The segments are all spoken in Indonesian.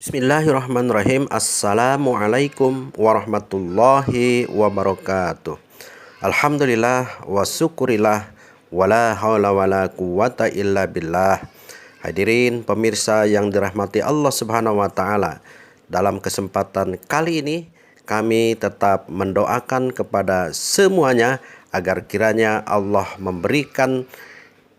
Bismillahirrahmanirrahim. Assalamualaikum warahmatullahi wabarakatuh. Alhamdulillah wa syukurillah wala haula wala quwata illa billah. Hadirin pemirsa yang dirahmati Allah Subhanahu wa taala. Dalam kesempatan kali ini kami tetap mendoakan kepada semuanya agar kiranya Allah memberikan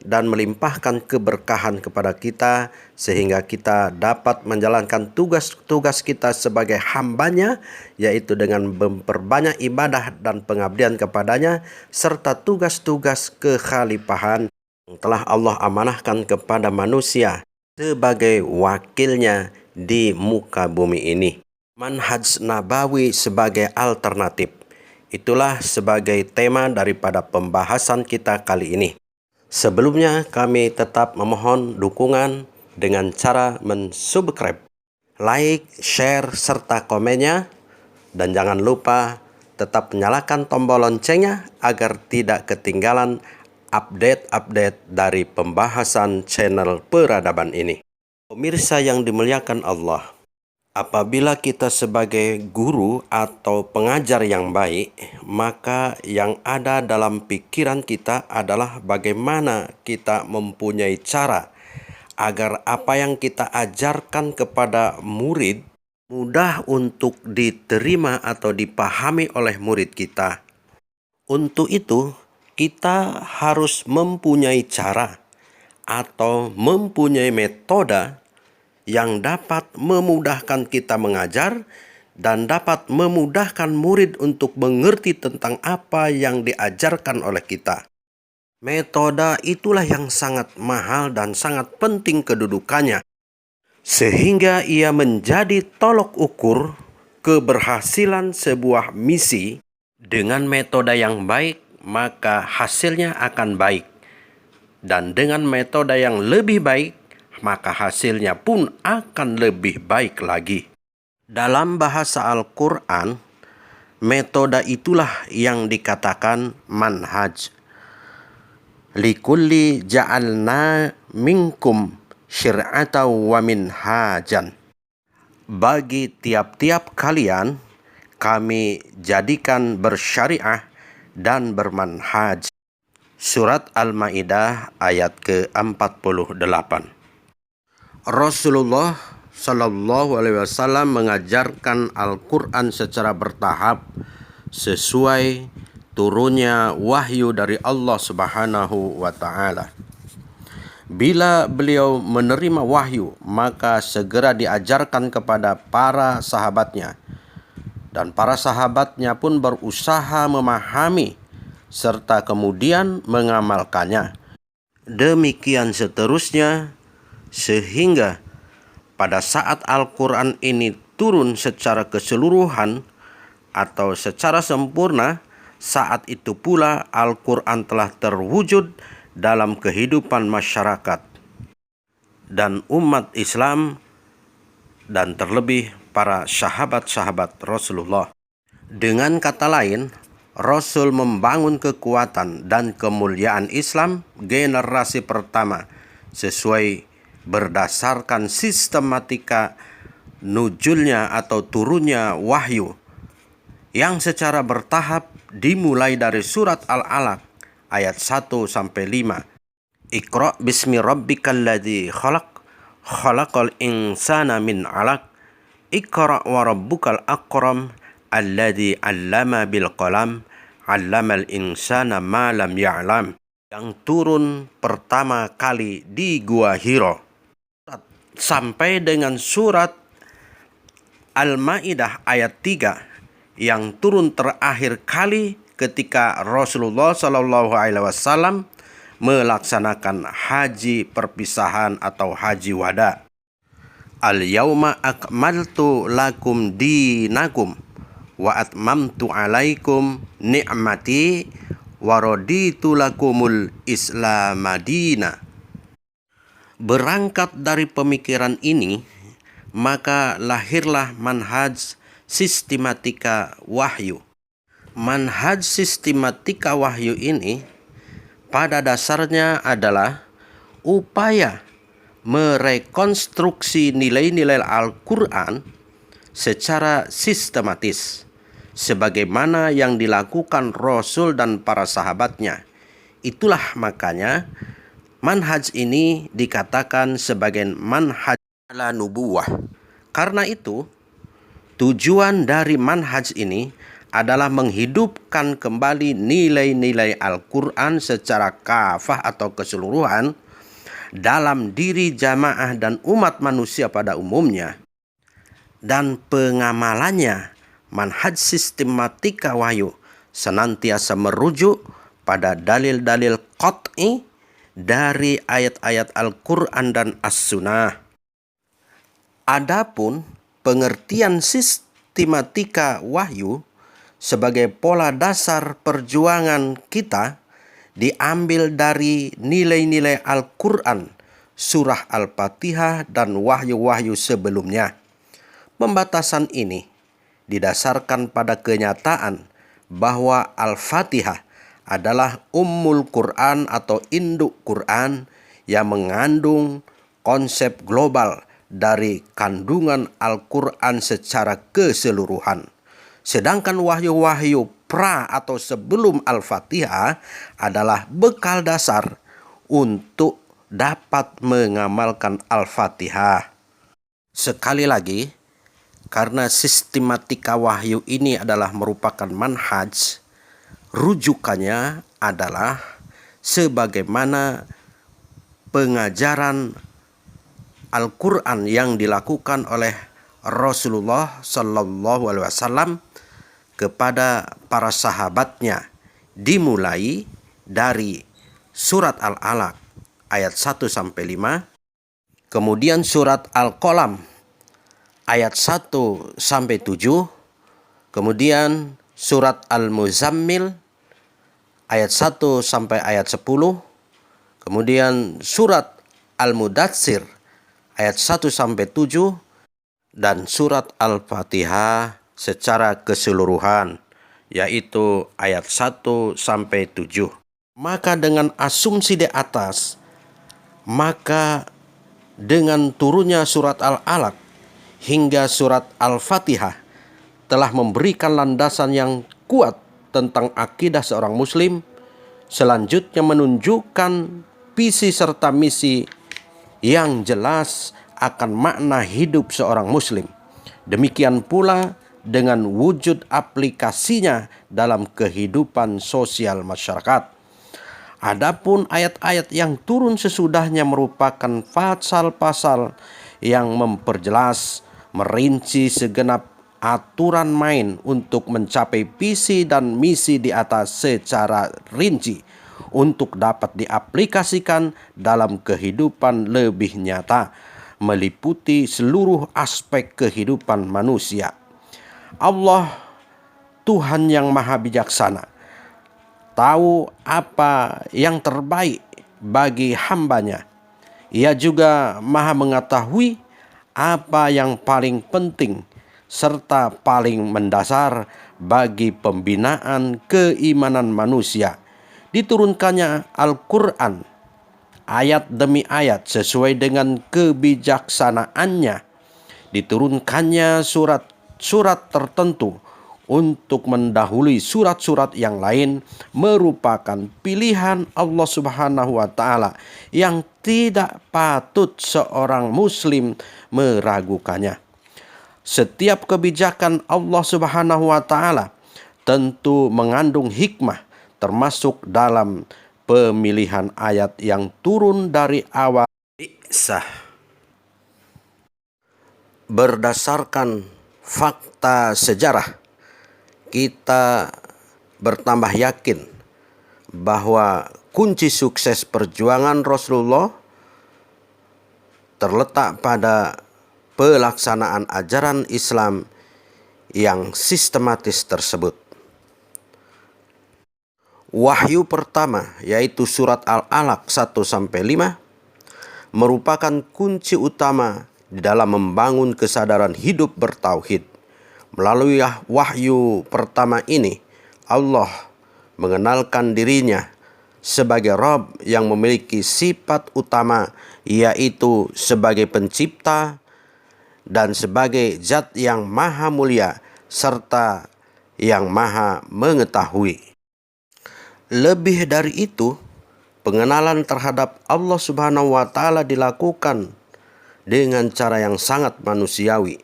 dan melimpahkan keberkahan kepada kita sehingga kita dapat menjalankan tugas-tugas kita sebagai hambanya, yaitu dengan memperbanyak ibadah dan pengabdian kepadanya serta tugas-tugas kekhalifahan yang telah Allah amanahkan kepada manusia sebagai wakilnya di muka bumi ini. Manhaj Nabawi sebagai alternatif. Itulah sebagai tema daripada pembahasan kita kali ini. Sebelumnya kami tetap memohon dukungan dengan cara mensubscribe, like, share, serta komennya. Dan jangan lupa tetap nyalakan tombol loncengnya agar tidak ketinggalan update-update dari pembahasan channel peradaban ini. Pemirsa yang dimuliakan Allah, apabila kita sebagai guru atau pengajar yang baik, maka yang ada dalam pikiran kita adalah bagaimana kita mempunyai cara agar apa yang kita ajarkan kepada murid mudah untuk diterima atau dipahami oleh murid kita. Untuk itu, kita harus mempunyai cara atau mempunyai metode yang dapat memudahkan kita mengajar dan dapat memudahkan murid untuk mengerti tentang apa yang diajarkan oleh kita. Metode itulah yang sangat mahal dan sangat penting kedudukannya, sehingga ia menjadi tolok ukur keberhasilan sebuah misi. Dengan metode yang baik, maka hasilnya akan baik. Dan dengan metode yang lebih baik, maka hasilnya pun akan lebih baik lagi. Dalam bahasa Al-Quran, metode itulah yang dikatakan manhaj. Likulli ja'alna minkum syir'atan wa minhajan. Bagi tiap-tiap kalian, kami jadikan bersyariah dan bermanhaj. Surat Al-Maidah ayat ke-48. Rasulullah Shallallahu Alaihi Wasallam mengajarkan Al-Quran secara bertahap sesuai turunnya wahyu dari Allah Subhanahu wa Ta'ala. Bila beliau menerima wahyu, maka segera diajarkan kepada para sahabatnya, dan para sahabatnya pun berusaha memahami serta kemudian mengamalkannya. Demikian seterusnya, sehingga pada saat Al-Quran ini turun secara keseluruhan atau secara sempurna, saat itu pula Al-Quran telah terwujud dalam kehidupan masyarakat dan umat Islam, dan terlebih para sahabat-sahabat Rasulullah. Dengan kata lain, Rasul membangun kekuatan dan kemuliaan Islam generasi pertama sesuai berdasarkan sistematika nuzulnya atau turunnya wahyu yang secara bertahap dimulai dari surat Al-Alaq ayat 1-5. Iqra bismi rabbikal ladzi khalaq, khalaqal insana min 'alaq, iqra wa rabbukal akram, alladzi 'allama bil qalam, 'allamal insana ma lam ya'lam. Yang turun pertama kali di Gua Hiro sampai dengan surat Al-Maidah ayat 3 yang turun terakhir kali ketika Rasulullah Shallallahu Alaihi Wasallam melaksanakan haji perpisahan atau haji wada. Al-yauma akmaltu lakum dinakum wa atmamtu alaikum ni'mati wa raditu lakumul Islam madina. Berangkat dari pemikiran ini, maka lahirlah manhaj sistematika wahyu. Manhaj sistematika wahyu ini pada dasarnya adalah upaya merekonstruksi nilai-nilai Al-Quran secara sistematis, sebagaimana yang dilakukan Rasul dan para sahabatnya. Itulah makanya manhaj ini dikatakan sebagai manhaj ala nubuwah. Karena itu, tujuan dari manhaj ini adalah menghidupkan kembali nilai-nilai Al-Quran secara kafah atau keseluruhan dalam diri jamaah dan umat manusia pada umumnya. Dan pengamalannya, manhaj sistematika wahyu senantiasa merujuk pada dalil-dalil qat'i dari ayat-ayat Al-Quran dan As-Sunnah. Adapun pengertian sistematika wahyu sebagai pola dasar perjuangan kita diambil dari nilai-nilai Al-Quran, surah Al-Fatihah dan wahyu-wahyu sebelumnya. Pembatasan ini didasarkan pada kenyataan bahwa Al-Fatihah adalah Ummul Quran atau induk Quran yang mengandung konsep global dari kandungan Al-Quran secara keseluruhan. Sedangkan wahyu-wahyu pra atau sebelum Al-Fatihah adalah bekal dasar untuk dapat mengamalkan Al-Fatihah. Sekali lagi, karena sistematika wahyu ini adalah merupakan manhaj, rujukannya adalah sebagaimana pengajaran Al-Quran yang dilakukan oleh Rasulullah Sallallahu Alaihi Wasallam kepada para sahabatnya, dimulai dari surat Al-Alaq ayat 1-5, kemudian surat Al-Qalam ayat 1-7, kemudian surat Al-Muzammil ayat 1 sampai ayat 10, kemudian surat Al-Mudatsir ayat 1-7, dan surat Al-Fatihah secara keseluruhan, yaitu ayat 1-7. Maka dengan asumsi di atas, maka dengan turunnya surat Al-Alaq hingga surat Al-Fatihah telah memberikan landasan yang kuat tentang akidah seorang muslim, selanjutnya menunjukkan visi serta misi yang jelas akan makna hidup seorang muslim. Demikian pula dengan wujud aplikasinya dalam kehidupan sosial masyarakat. Adapun ayat-ayat yang turun sesudahnya merupakan pasal-pasal yang memperjelas, merinci segenap aturan main untuk mencapai visi dan misi di atas secara rinci untuk dapat diaplikasikan dalam kehidupan lebih nyata, meliputi seluruh aspek kehidupan manusia. Allah, Tuhan yang Maha Bijaksana, tahu apa yang terbaik bagi hambanya. Ia juga Maha mengetahui apa yang paling penting serta paling mendasar bagi pembinaan keimanan manusia. Diturunkannya Al-Quran ayat demi ayat sesuai dengan kebijaksanaannya. Diturunkannya surat-surat tertentu untuk mendahului surat-surat yang lain merupakan pilihan Allah Subhanahu wa Ta'ala yang tidak patut seorang muslim meragukannya. Setiap kebijakan Allah Subhanahu wa Ta'ala tentu mengandung hikmah, termasuk dalam pemilihan ayat yang turun dari awal. Berdasarkan fakta sejarah, kita bertambah yakin bahwa kunci sukses perjuangan Rasulullah terletak pada pelaksanaan ajaran Islam yang sistematis tersebut. Wahyu pertama, yaitu surat Al-Alaq 1-5, merupakan kunci utama di dalam membangun kesadaran hidup bertauhid. Melalui wahyu pertama ini, Allah mengenalkan dirinya sebagai Rabb yang memiliki sifat utama, yaitu sebagai pencipta dan sebagai zat yang maha mulia serta yang maha mengetahui. Lebih dari itu, pengenalan terhadap Allah Subhanahu wa Ta'ala dilakukan dengan cara yang sangat manusiawi,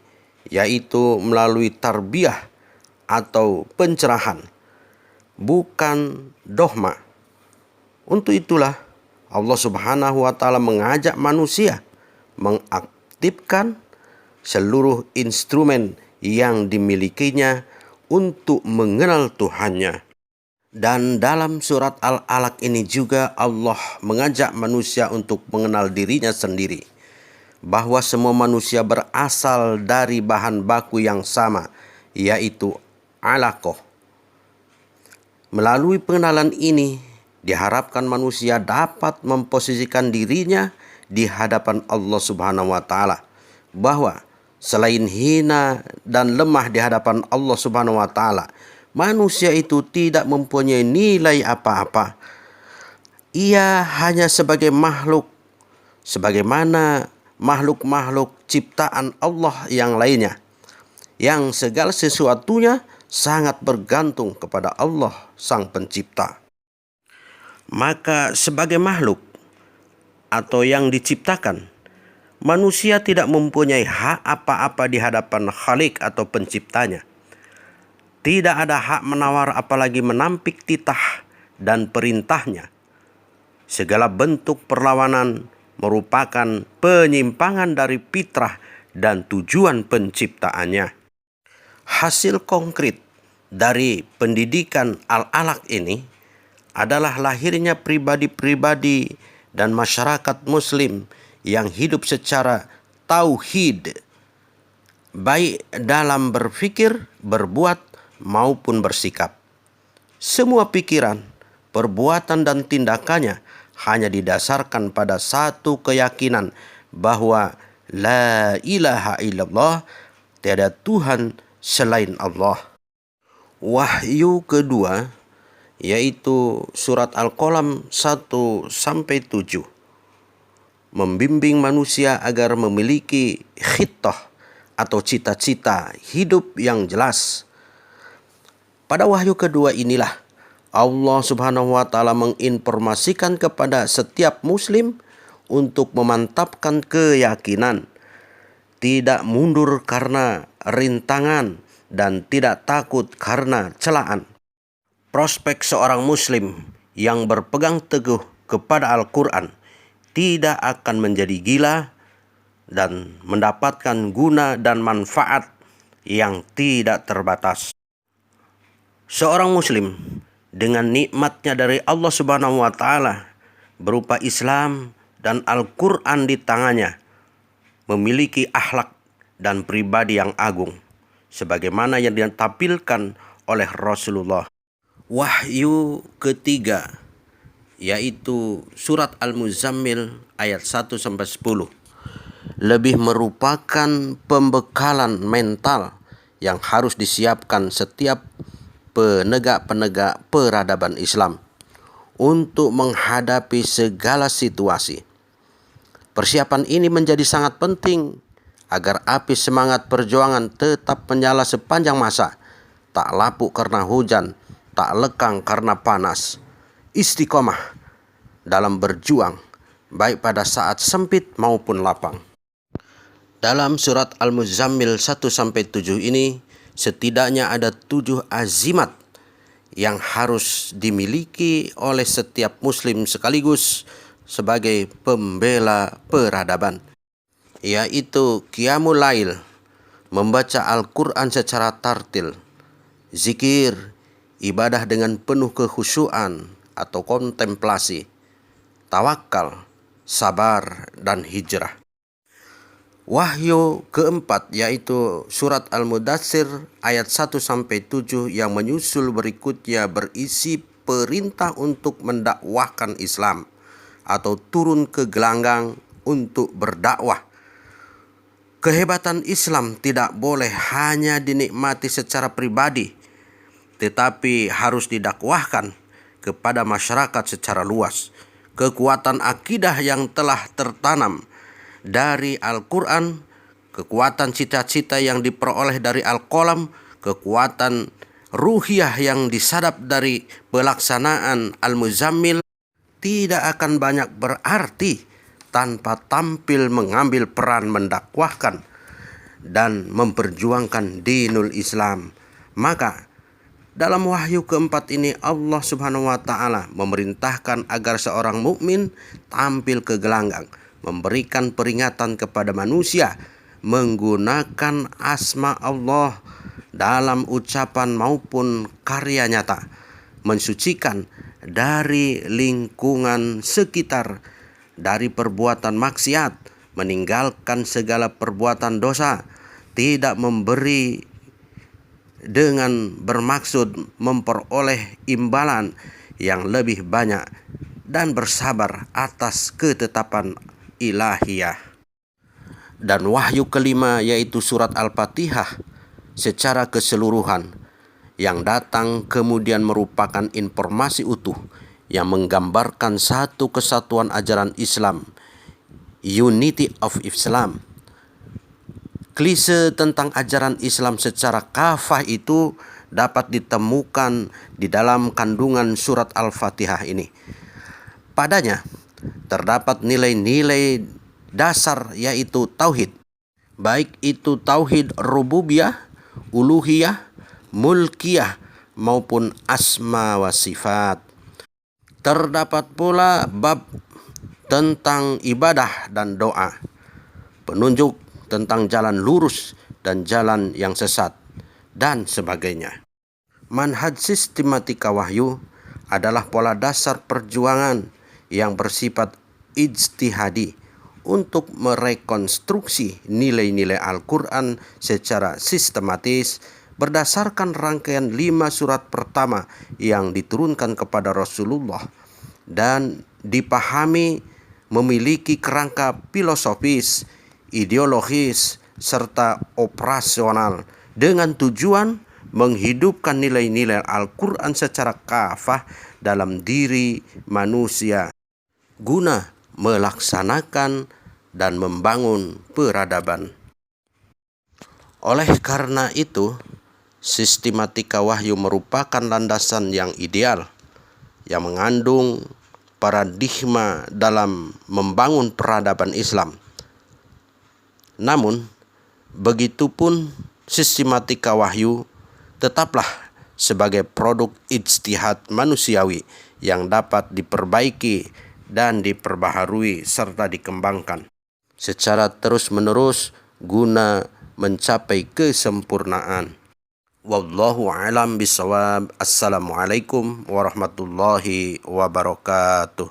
yaitu melalui tarbiyah atau pencerahan, bukan dogma. Untuk itulah Allah Subhanahu wa Ta'ala mengajak manusia mengaktifkan seluruh instrumen yang dimilikinya untuk mengenal Tuhannya. Dan dalam surat Al-Alaq ini juga Allah mengajak manusia untuk mengenal dirinya sendiri, bahwa semua manusia berasal dari bahan baku yang sama, yaitu alaqah. Melalui pengenalan ini, diharapkan manusia dapat memposisikan dirinya di hadapan Allah Subhanahu wa Ta'ala, bahwa selain hina dan lemah di hadapan Allah Subhanahu wa Ta'ala, manusia itu tidak mempunyai nilai apa-apa. Ia hanya sebagai makhluk, sebagaimana makhluk-makhluk ciptaan Allah yang lainnya, yang segala sesuatunya sangat bergantung kepada Allah Sang Pencipta. Maka sebagai makhluk atau yang diciptakan, manusia tidak mempunyai hak apa-apa di hadapan Khalik atau penciptanya. Tidak ada hak menawar apalagi menampik titah dan perintahnya. Segala bentuk perlawanan merupakan penyimpangan dari fitrah dan tujuan penciptaannya. Hasil konkret dari pendidikan Al-Alaq ini adalah lahirnya pribadi-pribadi dan masyarakat muslim yang hidup secara tauhid, baik dalam berpikir, berbuat, maupun bersikap. Semua pikiran, perbuatan, dan tindakannya hanya didasarkan pada satu keyakinan bahwa la ilaha illallah, tiada Tuhan selain Allah. Wahyu kedua, yaitu surat Al-Qalam 1-7, membimbing manusia agar memiliki khittah atau cita-cita hidup yang jelas. Pada wahyu kedua inilah Allah Subhanahu wa Ta'ala menginformasikan kepada setiap muslim untuk memantapkan keyakinan, tidak mundur karena rintangan, dan tidak takut karena celaan. Prospek seorang muslim yang berpegang teguh kepada Al-Quran tidak akan menjadi gila dan mendapatkan guna dan manfaat yang tidak terbatas. Seorang muslim dengan nikmatnya dari Allah Subhanahu wa Ta'ala berupa Islam dan Al-Quran di tangannya memiliki akhlak dan pribadi yang agung, sebagaimana yang ditampilkan oleh Rasulullah. Wahyu ketiga, yaitu surat Al-Muzammil ayat 1-10, lebih merupakan pembekalan mental yang harus disiapkan setiap penegak-penegak peradaban Islam untuk menghadapi segala situasi. Persiapan ini menjadi sangat penting agar api semangat perjuangan tetap menyala sepanjang masa, tak lapuk karena hujan, tak lekang karena panas. Istiqomah dalam berjuang, baik pada saat sempit maupun lapang. Dalam surat Al-Muzammil 1-7 ini, setidaknya ada 7 azimat yang harus dimiliki oleh setiap muslim sekaligus sebagai pembela peradaban, yaitu qiyamul lail, membaca Al-Quran secara tartil, zikir, ibadah dengan penuh kekhusyuan atau kontemplasi, tawakal, sabar, dan hijrah. Wahyu keempat, yaitu surat Al-Mudatsir ayat 1-7 yang menyusul berikutnya berisi perintah untuk mendakwahkan Islam atau turun ke gelanggang untuk berdakwah. Kehebatan Islam tidak boleh hanya dinikmati secara pribadi, tetapi harus didakwahkan kepada masyarakat secara luas. Kekuatan akidah yang telah tertanam dari Al-Quran, kekuatan cita-cita yang diperoleh dari Al-Qalam, kekuatan ruhiyah yang disadap dari pelaksanaan Al-Muzammil tidak akan banyak berarti tanpa tampil mengambil peran mendakwahkan dan memperjuangkan dinul Islam. Maka dalam wahyu keempat ini Allah Subhanahu wa taala memerintahkan agar seorang mukmin tampil ke gelanggang, memberikan peringatan kepada manusia menggunakan asma Allah dalam ucapan maupun karya nyata, mensucikan dari lingkungan sekitar dari perbuatan maksiat, meninggalkan segala perbuatan dosa, tidak memberi dengan bermaksud memperoleh imbalan yang lebih banyak, dan bersabar atas ketetapan ilahiyah. Dan wahyu kelima yaitu surat Al-Fatihah secara keseluruhan yang datang kemudian merupakan informasi utuh yang menggambarkan satu kesatuan ajaran Islam, unity of Islam. Klise tentang ajaran Islam secara kafah itu dapat ditemukan di dalam kandungan surat Al-Fatihah ini. Padanya terdapat nilai-nilai dasar yaitu tauhid, baik itu tauhid rububiyah, uluhiyah, mulkiyah maupun asma wa sifat. Terdapat pula bab tentang ibadah dan doa, penunjuk tentang jalan lurus dan jalan yang sesat, dan sebagainya. Manhaj sistematika wahyu adalah pola dasar perjuangan yang bersifat ijtihadi untuk merekonstruksi nilai-nilai Al-Quran secara sistematis berdasarkan rangkaian 5 surat pertama yang diturunkan kepada Rasulullah dan dipahami memiliki kerangka filosofis, ideologis, serta operasional dengan tujuan menghidupkan nilai-nilai Al-Quran secara kafah dalam diri manusia guna melaksanakan dan membangun peradaban. Oleh karena itu, sistematika wahyu merupakan landasan yang ideal yang mengandung paradigma dalam membangun peradaban Islam. Namun, begitupun sistematika wahyu tetaplah sebagai produk ijtihad manusiawi yang dapat diperbaiki dan diperbaharui serta dikembangkan secara terus-menerus guna mencapai kesempurnaan. Wallahu a'lam bishawab. Assalamualaikum warahmatullahi wabarakatuh.